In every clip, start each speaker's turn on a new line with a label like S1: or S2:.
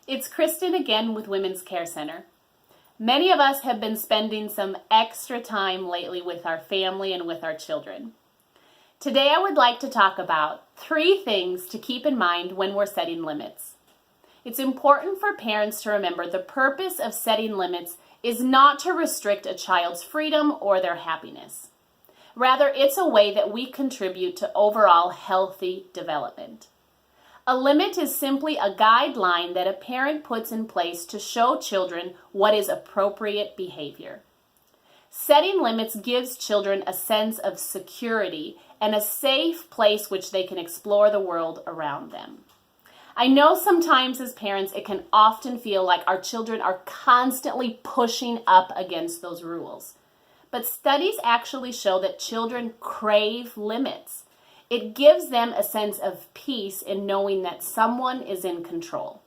S1: It's Kristen again with Women's Care Center. Many of us have been spending some extra time lately with our family and with our children. Today I would like to talk about 3 things to keep in mind when we're setting limits. It's important for parents to remember the purpose of setting limits is not to restrict a child's freedom or their happiness. Rather, it's a way that we contribute to overall healthy development. A limit is simply a guideline that a parent puts in place to show children what is appropriate behavior. Setting limits gives children a sense of security and a safe place which they can explore the world around them. I know sometimes as parents it can often feel like our children are constantly pushing up against those rules. But studies actually show that children crave limits. It gives them a sense of peace in knowing that someone is in control.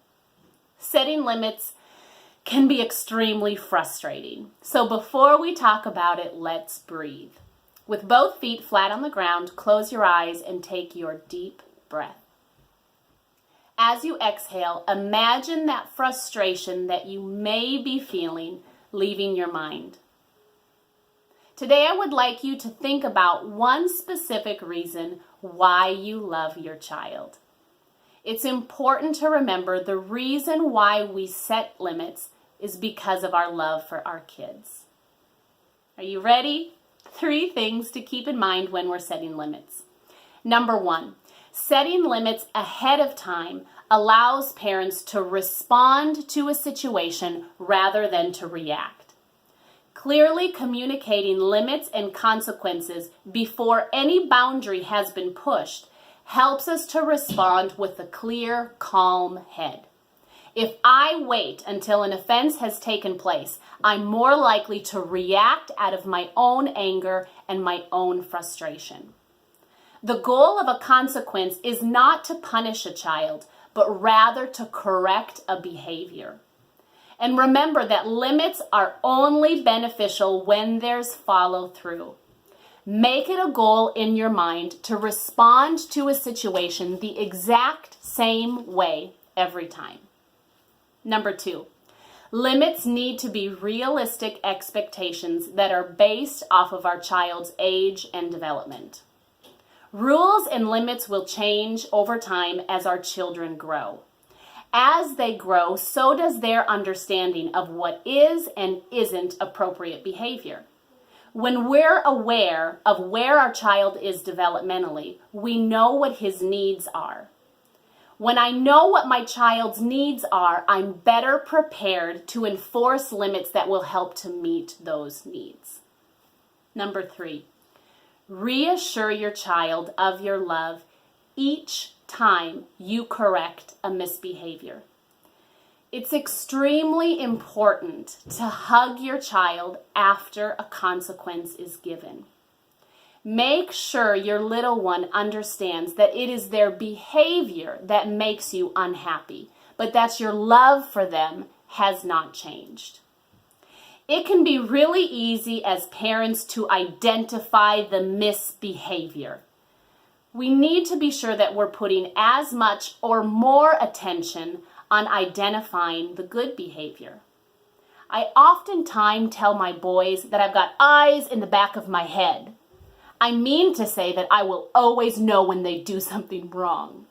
S1: Setting limits can be extremely frustrating. So before we talk about it, let's breathe. With both feet flat on the ground, close your eyes and take your deep breath. As you exhale, imagine that frustration that you may be feeling leaving your mind. Today, I would like you to think about one specific reason why you love your child. It's important to remember the reason why we set limits is because of our love for our kids. Are you ready? 3 things to keep in mind when we're setting limits. Number 1, setting limits ahead of time allows parents to respond to a situation rather than to react. Clearly communicating limits and consequences before any boundary has been pushed helps us to respond with a clear, calm head. If I wait until an offense has taken place, I'm more likely to react out of my own anger and my own frustration. The goal of a consequence is not to punish a child, but rather to correct a behavior. And remember that limits are only beneficial when there's follow-through. Make it a goal in your mind to respond to a situation the exact same way every time. Number 2, limits need to be realistic expectations that are based off of our child's age and development. Rules and limits will change over time as our children grow. As they grow, so does their understanding of what is and isn't appropriate behavior. When we're aware of where our child is developmentally, we know what his needs are. When I know what my child's needs are, I'm better prepared to enforce limits that will help to meet those needs. Number 3, reassure your child of your love each time you correct a misbehavior. It's extremely important to hug your child after a consequence is given. Make sure your little one understands that it is their behavior that makes you unhappy, but that your love for them has not changed. It can be really easy as parents to identify the misbehavior. We need to be sure that we're putting as much or more attention on identifying the good behavior. I oftentimes tell my boys that I've got eyes in the back of my head. I mean to say that I will always know when they do something wrong.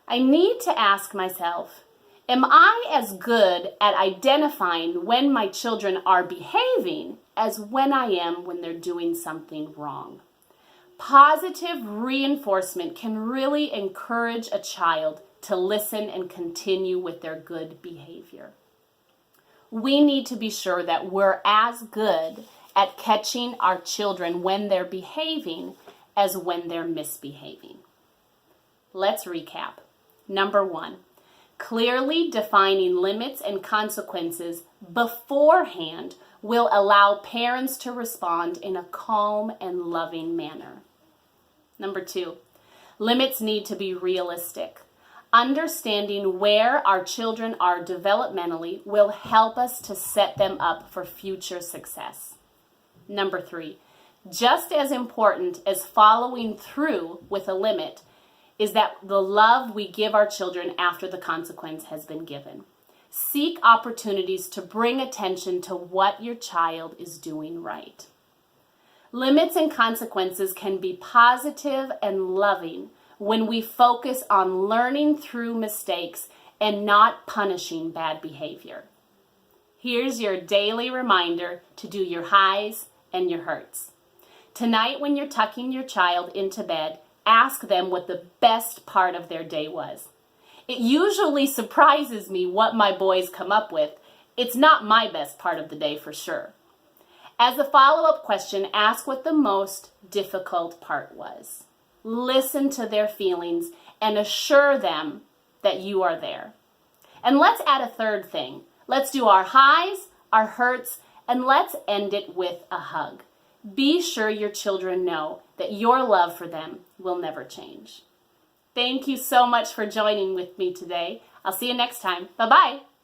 S1: I need to ask myself, am I as good at identifying when my children are behaving as when I am when they're doing something wrong? Positive reinforcement can really encourage a child to listen and continue with their good behavior. We need to be sure that we're as good at catching our children when they're behaving as when they're misbehaving. Let's recap. Number 1, clearly defining limits and consequences beforehand will allow parents to respond in a calm and loving manner. Number 2, limits need to be realistic. Understanding where our children are developmentally will help us to set them up for future success. Number 3, just as important as following through with a limit is that the love we give our children after the consequence has been given. Seek opportunities to bring attention to what your child is doing right. Limits and consequences can be positive and loving when we focus on learning through mistakes and not punishing bad behavior. Here's your daily reminder to do your highs and your hurts. Tonight, when you're tucking your child into bed, ask them what the best part of their day was. It usually surprises me what my boys come up with. It's not my best part of the day for sure. As a follow-up question, ask what the most difficult part was. Listen to their feelings and assure them that you are there. And let's add a third thing. Let's do our highs, our hurts, and let's end it with a hug. Be sure your children know that your love for them will never change. Thank you so much for joining with me today. I'll see you next time. Bye-bye.